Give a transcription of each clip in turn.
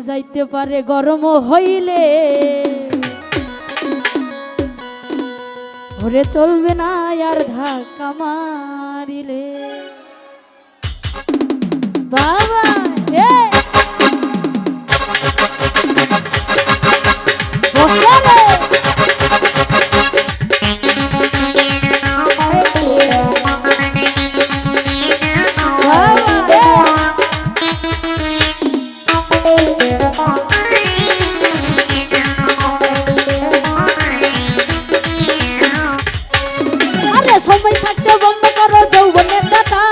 যাইতে পারে গরম হইলে ঘরে চলবে না আর ধাক্কা মারিলে বাবা সময় থাকতে বন্ধ করো যৌবনের কথা,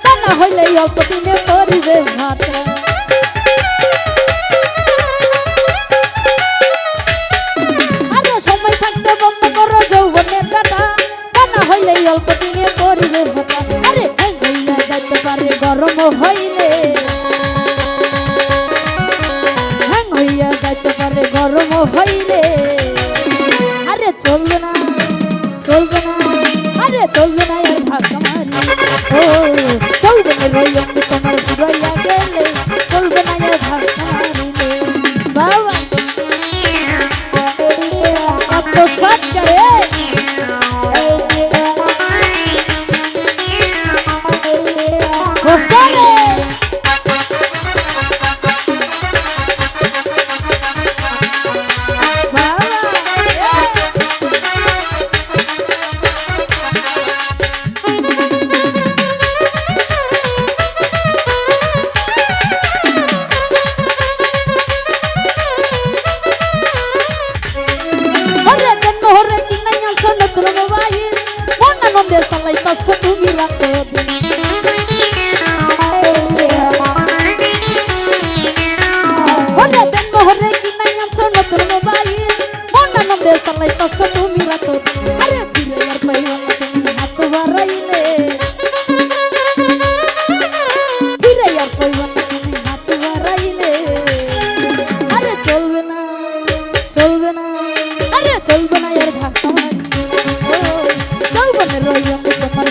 তা না হইলে অল্প দিনে করিবে ভাতা। আরে সময় থাকতে বন্ধ করো যৌবনের কথা, তা না হইলে অল্প দিনে করিবে ভাতা। আরে হইলে যাইতে পারে গরম হইলে, হ্যাং হইয়া যাইতে পারে গরম হইলে। আরে চলবে না চলবে না, আরে চলবে না আর ধাক্কা মারি, ও চলবে না রইলাম তোমার ঘুরাইয়া গেলে, চলবে না আর ধাক্কা মারিলে বাবা কত সাত করে তুমি রাখো তুমি রাখো। আরে দিলে আর পাইও না তুমি হাত বাড়াইলে, দিলে আর পাইও না তুমি হাত বাড়াইলে। আরে চলবে না চলবে না, আরে চলবে না আর ধাক্কা মারি, চলবে না রইলাম তোমার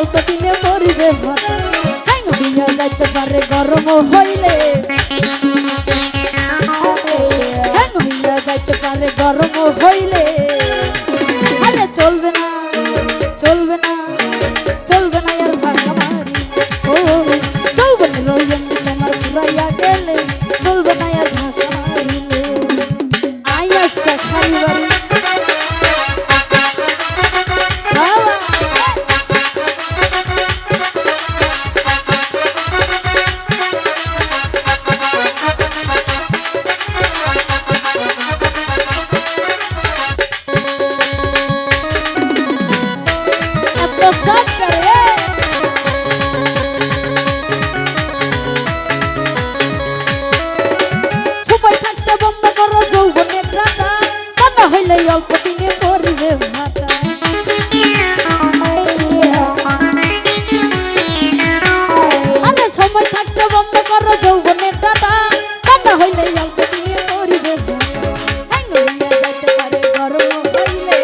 অল্প দিনে মরিবে ভাতা ঠ্যাং হইয়া যাইতে পারে গরম হইলে ঠ্যাং হইয়া যাইতে পারে গরম হইলে আরে চলবে না চলবে না চলবে না আর ভাঙা মারি ও চলবে না রইলেন তোমার পুরাইয়া গেলে চলবে না আর ভাঙা মারিলে আই আসছে খালি বাড়ি হইলে অল্প দিনে মরিবে ভাতা আরে সময় থাকতে বন্ধ করো যৌবনের দাদা কান্না হইলে অল্প দিনে মরিবে ভাতা হইয়া যাইতে পারে গরম হইলে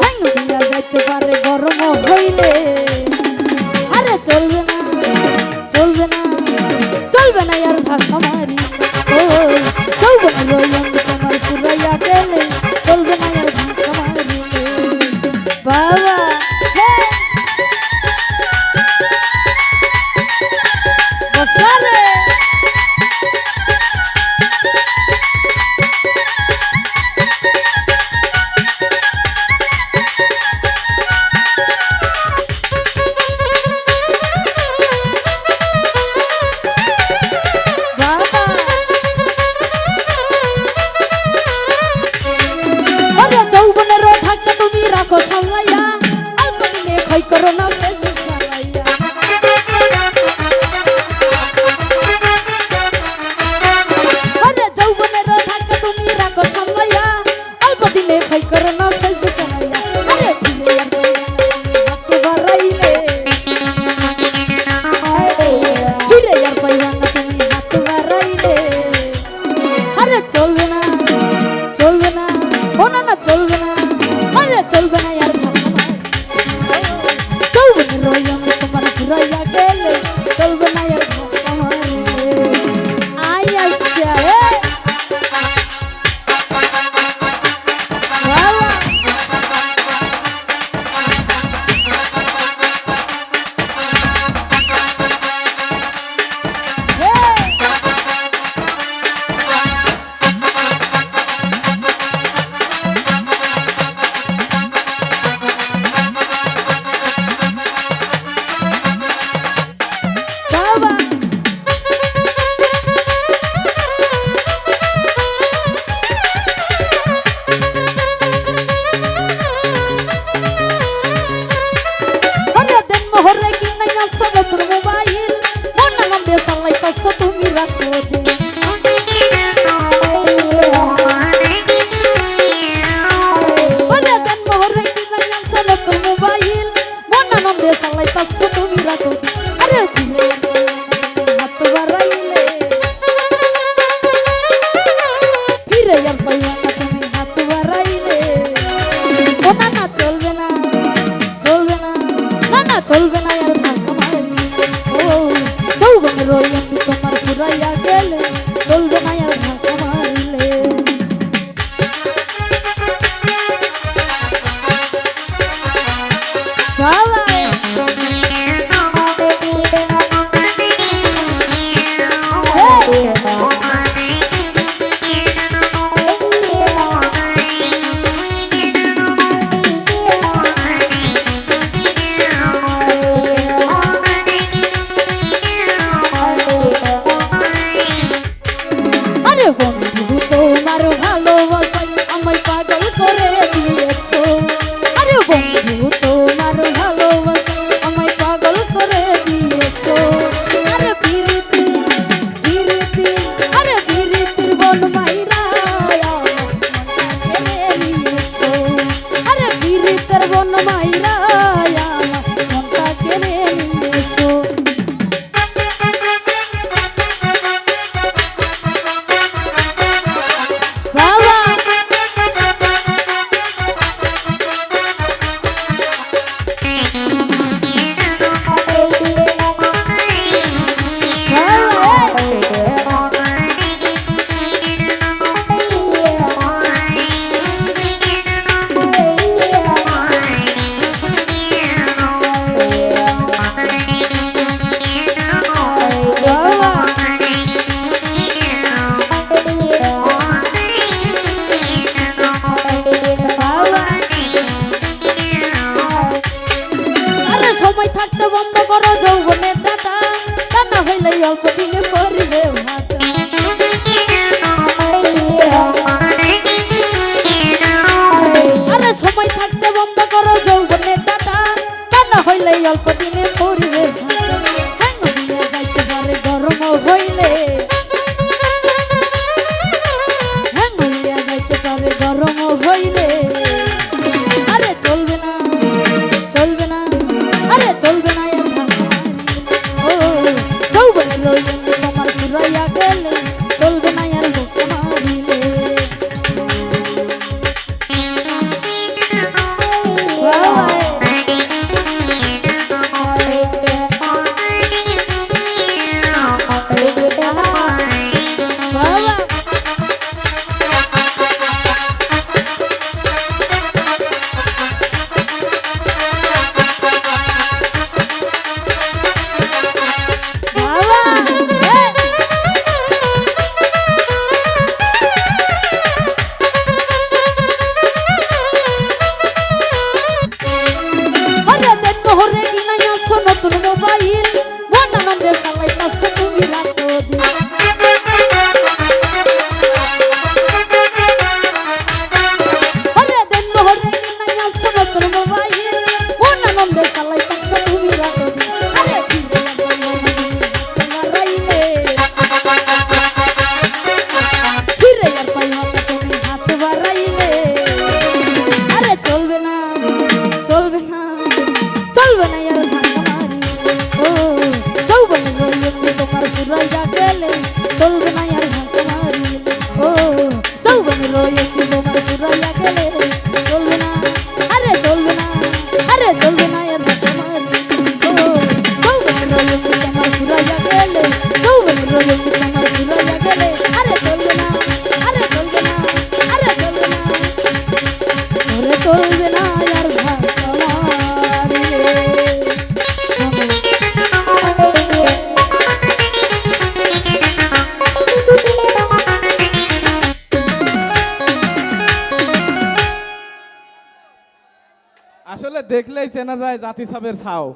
হইয়া যাইতে পারে গরম হইলে আরে চলবে না চলবে না চলবে না আর ধাক্কা মারি চলবে না রইলাম তোমার পুরাইয়া গেলে চলবে না আর ধাক্কা মারিলে বাবা বসারে রাখো সামলাইয়া অল্প দিনে ক্ষয় করো না যৌবনের থাকে তুমি রাখো সামলাইয়া অল্প দিনে ক্ষয় করো না ফেসবুক চালাইয়া আরে ফিরে আর পাইবা না তুমি হাত বাড়াইলে আরে চলবে না চলবে না ও না না চলবে না আরে চলবে না আর চলবে না রইলাম তোমার ঘুরাইয়া গেলে চলবে না আর আই আচ্ছা চলবে না আর ধাক্কা মারি ও যৌবন রইলাম তোমার পুরাইয়া গেলে চলবে না আর ধাক্কা মারিলে অল্প দিনে করিবে ভাতা। আরে সময় থাকতে বন্ধ করো যৌবনের টাকা, তা না হইলে অল্প দিনে করিবে ভাতা। হ্যাং হইয়া যাইতে পারে গরম হইলে, হ্যাং হইয়া যাইতে পারে গরম হইলে। আরে চলবে না, চলবে না, আরে চলবে না এর ভাঙা। ও যৌবনের রইলেন তোমার ঘুরাইয়া গেলে, চলবে না আর বুকে মারিলে। নতুন মোবাইল মন আনন্দে চালাইতাছে তুমি রাতদিন। হরে দিন হরে কিনাইয়াছে নতুন মোবাইল মন আনন্দে চালাইতাছে তুমি রাতদিন। আরে ফিরে আর পাই হতে তুমি হাত বাড়াইলে। আরে চলবে না, চলবে না, চলবে না আর তোমার ঘুরাইয়া গেলে, চলবে না আর ভাঙা মারিলে। ও যৌবন রয়েছে তোমার ঘুরাইয়া গেলে, চলবে না, আরে চলবে না, আরে চলবে না আর ভাঙা মারিলে। ও যৌবন রয়েছে তোমার ঘুরাইয়া গেলে, যৌবন রয়েছে তোমার ঘুরাইয়া গেলে। আরে চলবে না, আরে চলবে না, আরে চলবে না, ওরে চলবে না আর ভাঙা মারিলে। আসলে দেখলেই চেনা যায় জাতি সাবের ছাও।